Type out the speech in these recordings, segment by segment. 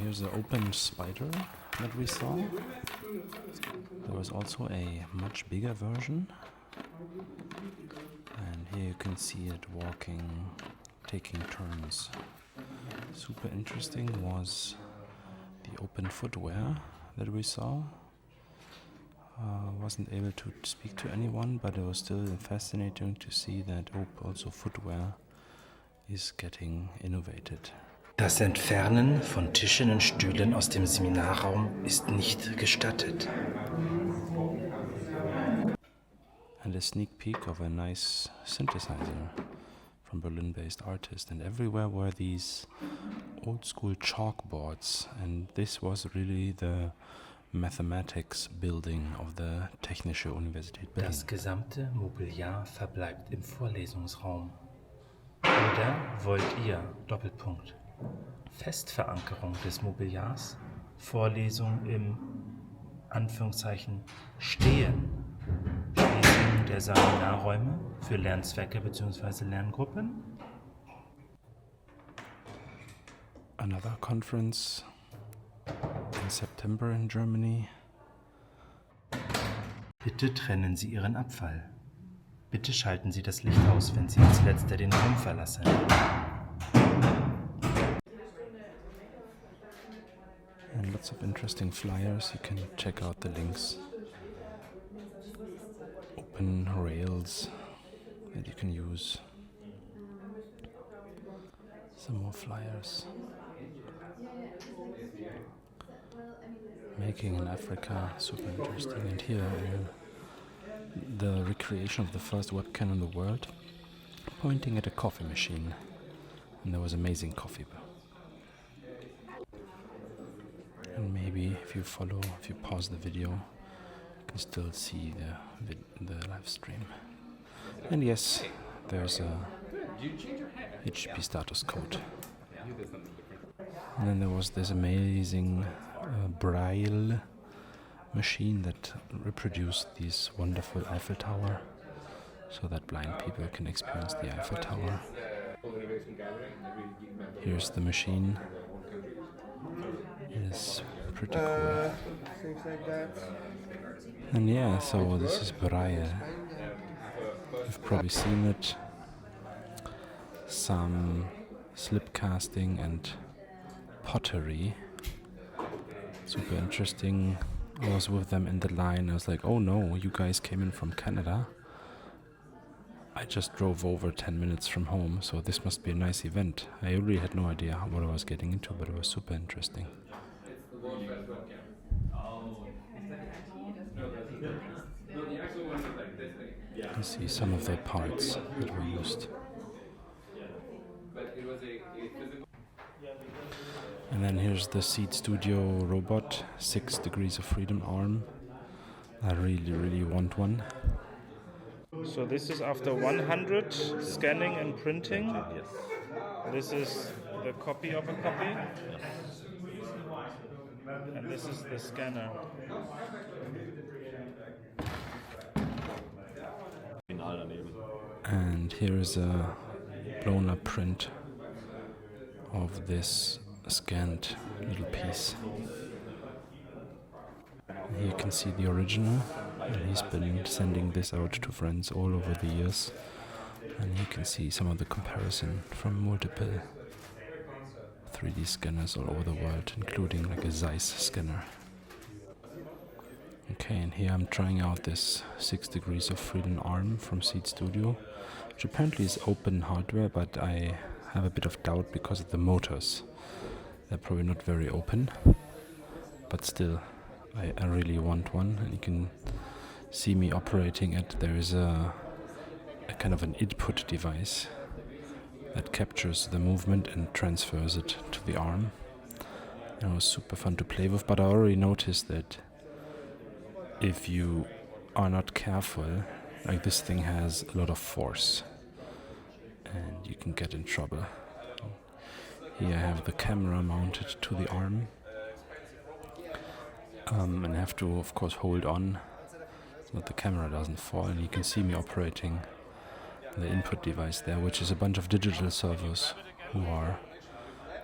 here's the open spider that we saw. There was also a much bigger version. And here you can see it walking, taking turns. Super interesting was the open footwear that we saw. Wasn't able to speak to anyone, but it was still fascinating to see that also footwear is getting innovated. Das Entfernen von Tischen und Stühlen aus dem Seminarraum ist nicht gestattet. And a sneak peek of a nice synthesizer from Berlin-based artist. And everywhere were these old-school chalkboards. And this was really the mathematics building of the Technische Universität Berlin. Das gesamte Mobiliar verbleibt im Vorlesungsraum. Oder wollt ihr, Doppelpunkt, Festverankerung des Mobiliars, Vorlesung im, Anführungszeichen, Stehen, Schließung der Seminarräume für Lernzwecke bzw. Lerngruppen? Another conference in September in Germany. Bitte trennen Sie Ihren Abfall. Bitte schalten Sie das Licht aus, wenn Sie als Letzter den Raum verlassen. And lots of interesting flyers. You can check out the links. Open rails that you can use. Some more flyers. Making in Africa, super interesting. And here the recreation of the first webcam in the world, pointing at a coffee machine. And there was amazing coffee. And maybe if you pause the video, you can still see the live stream. And yes, there's a HTTP status code. And then there was this amazing braille machine that reproduced this wonderful Eiffel Tower, so that blind people can experience the Eiffel Tower. Here's the machine. It is pretty cool. Things like that. And yeah, so this is braille. You've probably seen it. Some slip casting and pottery. Super interesting. I was with them in the line. I was like, oh no, you guys came in from Canada. I just drove over 10 minutes from home, so this must be a nice event. I really had no idea what I was getting into, but it was super interesting. You can see some of the parts that were used. And then here's the Seed Studio robot, 6 degrees of freedom arm. I really want one. So this is after 100 scanning and printing. Yes. This is the copy of a copy. Yes. And this is the scanner. And here is a blown up print of this scanned little piece. Here you can see the original, and he's been sending this out to friends all over the years, and you can see some of the comparison from multiple 3D scanners all over the world, including like a Zeiss scanner. Okay, and here I'm trying out this 6 degrees of freedom arm from Seed Studio, which apparently is open hardware, but I have a bit of doubt because of the motors. They're probably not very open, but still, I really want one, and you can see me operating it. There is a kind of an input device that captures the movement and transfers it to the arm. And it was super fun to play with, but I already noticed that if you are not careful, like this thing has a lot of force and you can get in trouble. Here I have the camera mounted to the arm, and have to of course hold on so that the camera doesn't fall, and you can see me operating the input device there, which is a bunch of digital servos who are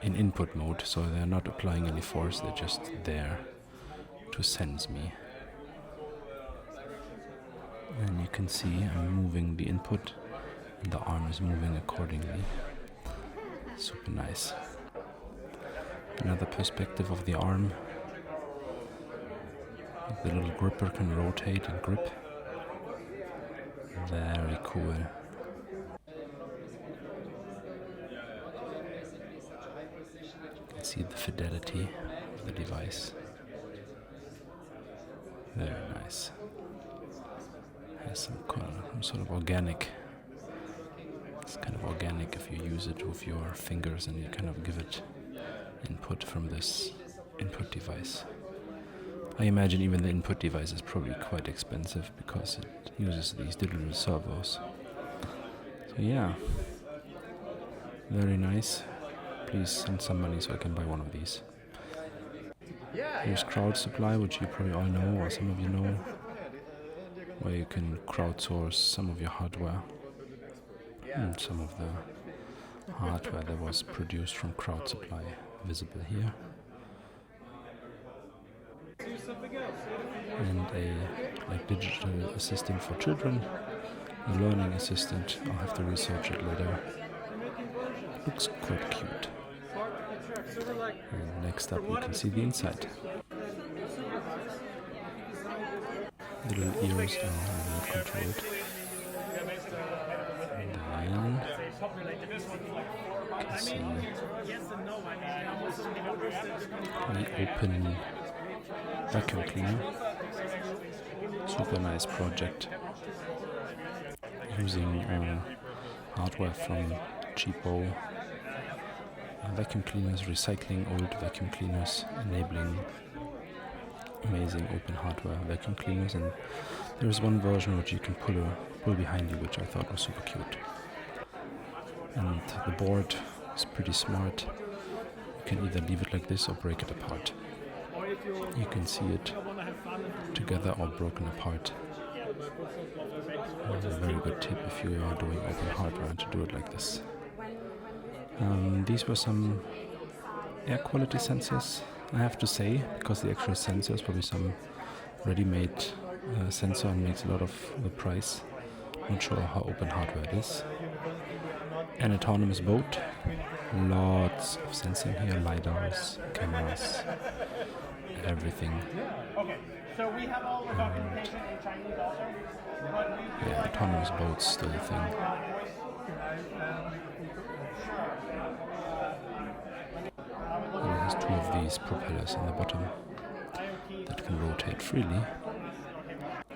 in input mode, so they're not applying any force, they're just there to sense me. And you can see I'm moving the input and the arm is moving accordingly. Super nice. Another perspective of the arm. The little gripper can rotate and grip. Very cool. You can see the fidelity of the device. Very nice. Has some sort of organic. It's kind of organic if you use it with your fingers and you kind of give it input from this input device. I imagine even the input device is probably quite expensive because it uses these digital servos. So yeah, very nice. Please send some money so I can buy one of these. Here's Crowdsupply, which you probably all know, or some of you know, where you can crowdsource some of your hardware. And some of the hardware that was produced from Crowdsupply visible here. And a digital assistant for children, a learning assistant. I'll have to research it later. Looks quite cute. And next up you can see the inside. The little ears are remote controlled. And then you can see the open vacuum cleaner. Super nice project. Using hardware from cheapo vacuum cleaners, recycling old vacuum cleaners, enabling amazing open hardware vacuum cleaners. And there is one version which you can pull behind you, which I thought was super cute. And the board is pretty smart. You can either leave it like this or break it apart. You can see it together or broken apart. A very good tip if you are doing open hardware to do it like this. These were some air quality sensors, I have to say, because the actual sensor is probably some ready-made sensor and makes a lot of the price. Not sure how open hardware it is. An autonomous boat. Lots of sensing here, lidars, cameras, everything. And yeah, autonomous boats still a thing. And it has two of these propellers on the bottom that can rotate freely.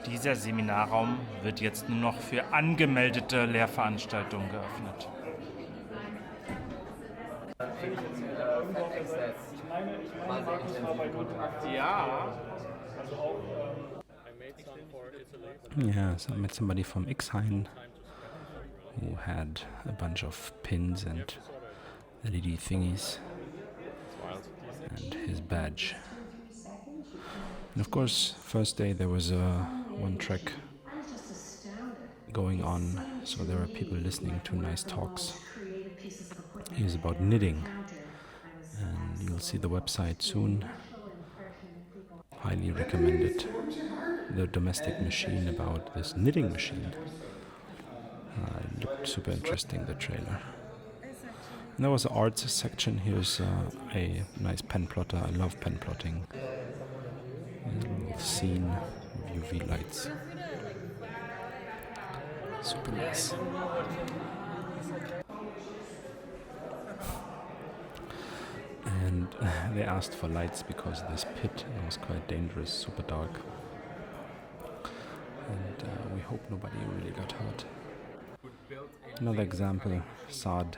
Dieser Seminarraum wird jetzt nur noch für angemeldete Lehrveranstaltungen geöffnet. Yeah, so I met somebody from Ixhain who had a bunch of pins and LED thingies and his badge. And of course, first day there was one track going on, so there were people listening to nice talks. It was about knitting, and you'll see the website soon. Highly recommend it. The domestic machine about this knitting machine. It looked super interesting, the trailer. And there was an arts section. Here's a nice pen plotter. I love pen plotting. A little scene with UV lights. Super nice. And they asked for lights because this pit was quite dangerous, super dark. And we hope nobody really got hurt. Another example, Saad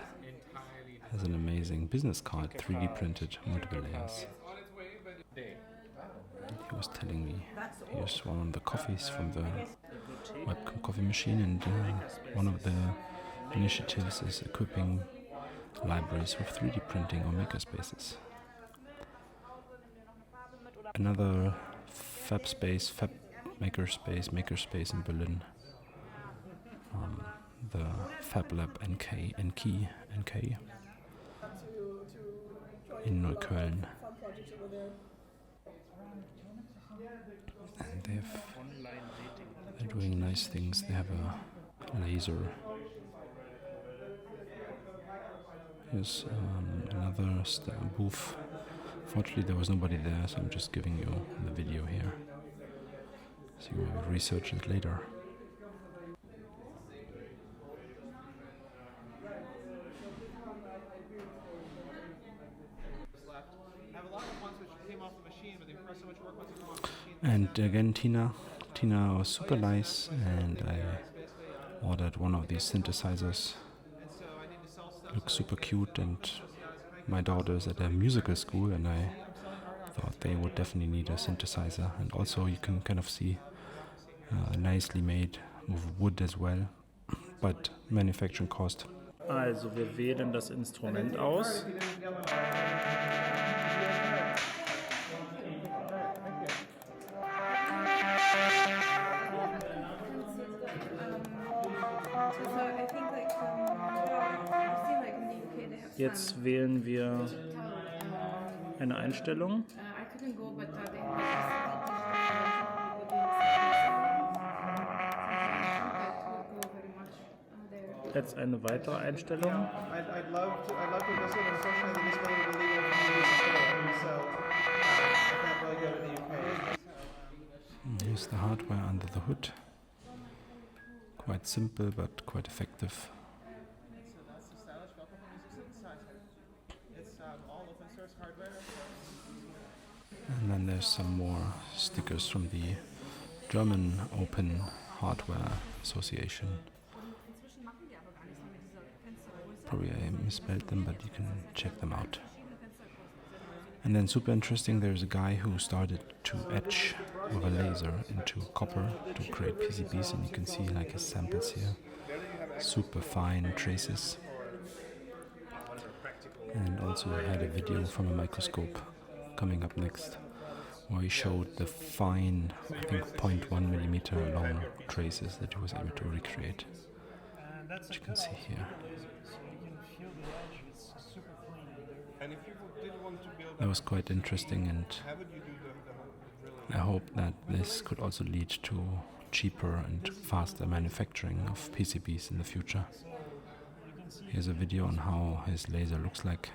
has an amazing business card, 3D printed, multiple layers. And he was telling me, here's one of the coffees from the webcam coffee machine, and one of the initiatives is equipping libraries with 3D printing or Makerspaces. Another Makerspace in Berlin. The Fab Lab NK. in Neukölln. And they're doing nice things. They have a laser. Here's another booth. Fortunately, there was nobody there, so I'm just giving you the video here, so you will research it later. And again, Tina was super nice, and I ordered one of these synthesizers. Looks super cute, and my daughter's at a musical school, and I thought they would definitely need a synthesizer. And also you can kind of see nicely made with wood as well, but manufacturing cost. Also wir wählen das Instrument aus. Jetzt wählen wir eine Einstellung. Jetzt eine weitere Einstellung. Here's the hardware under the hood. Quite simple but quite effective. And then there's some more stickers from the German Open Hardware Association. Probably I misspelled them, but you can check them out. And then super interesting, there's a guy who started to etch with a laser into copper to create PCBs, and you can see like his samples here. Super fine traces. And also I had a video from a microscope coming up next, where he showed the fine, I think 0.1 millimeter long traces that he was able to recreate, which you can see here. That was quite interesting, and I hope that this could also lead to cheaper and faster manufacturing of PCBs in the future. Here's a video on how his laser looks like.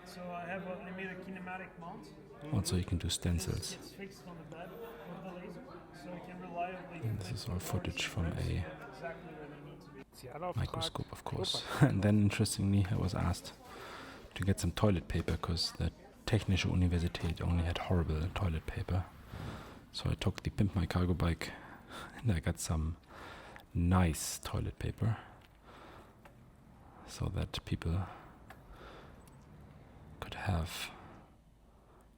So I made a kinematic mount. Also you can do stencils. It's fixed on the bed of the laser, so you can reliably. And this is all footage from a exactly where they need to be. microscope, of course. And then interestingly I was asked to get some toilet paper because the Technische Universität only had horrible toilet paper. So I took the Pimp My Cargo bike and I got some nice toilet paper so that people could have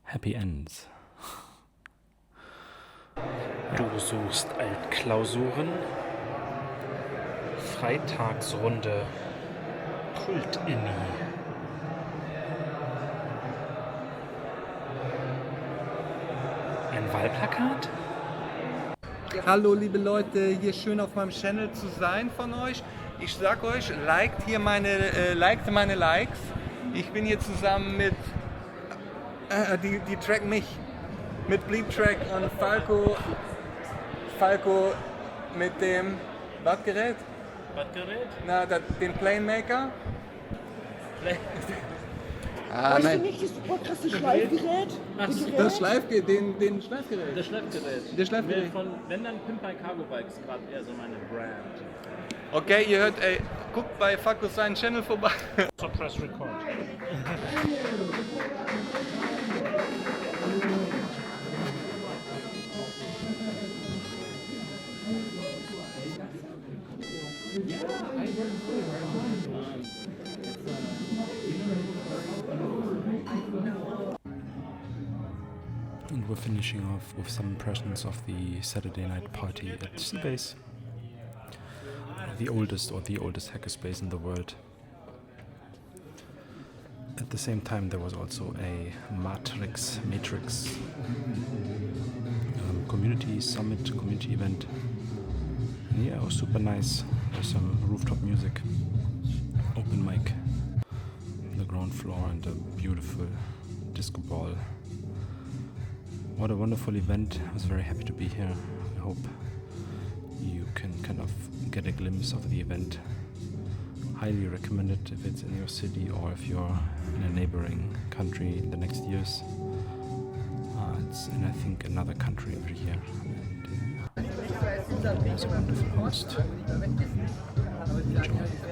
happy ends. Du suchst Altklausuren, Freitagsrunde, Kult-Inni. Ein Wahlplakat? Hallo liebe Leute, hier schön auf meinem Channel zu sein von euch. Ich sag euch, liked meine Likes. Ich bin hier zusammen mit, die tracken mich, mit Bleep Track und Falco mit dem, was Gerät? Na, den Planemaker. Weißt du nicht, ist das Schleifgerät? Das Schleifgerät, den Schleifgerät. Das Schleifgerät. Wenn dann Pimp My Cargo Bike ist gerade eher so meine Brand. Okay, ihr hört, guckt bei Falco seinen Channel vorbei. So press record. And we're finishing off with some impressions of the Saturday night party at Seabase, the oldest hackerspace in the world. At the same time, there was also a Matrix community summit, community event. And yeah, it was super nice. There's some rooftop music, open mic, the ground floor and a beautiful disco ball. What a wonderful event. I was very happy to be here. I hope you can kind of get a glimpse of the event. Highly recommend it if it's in your city or if you're in a neighboring country in the next years. It's in, I think, another country every year. And it's a wonderful host. Enjoy.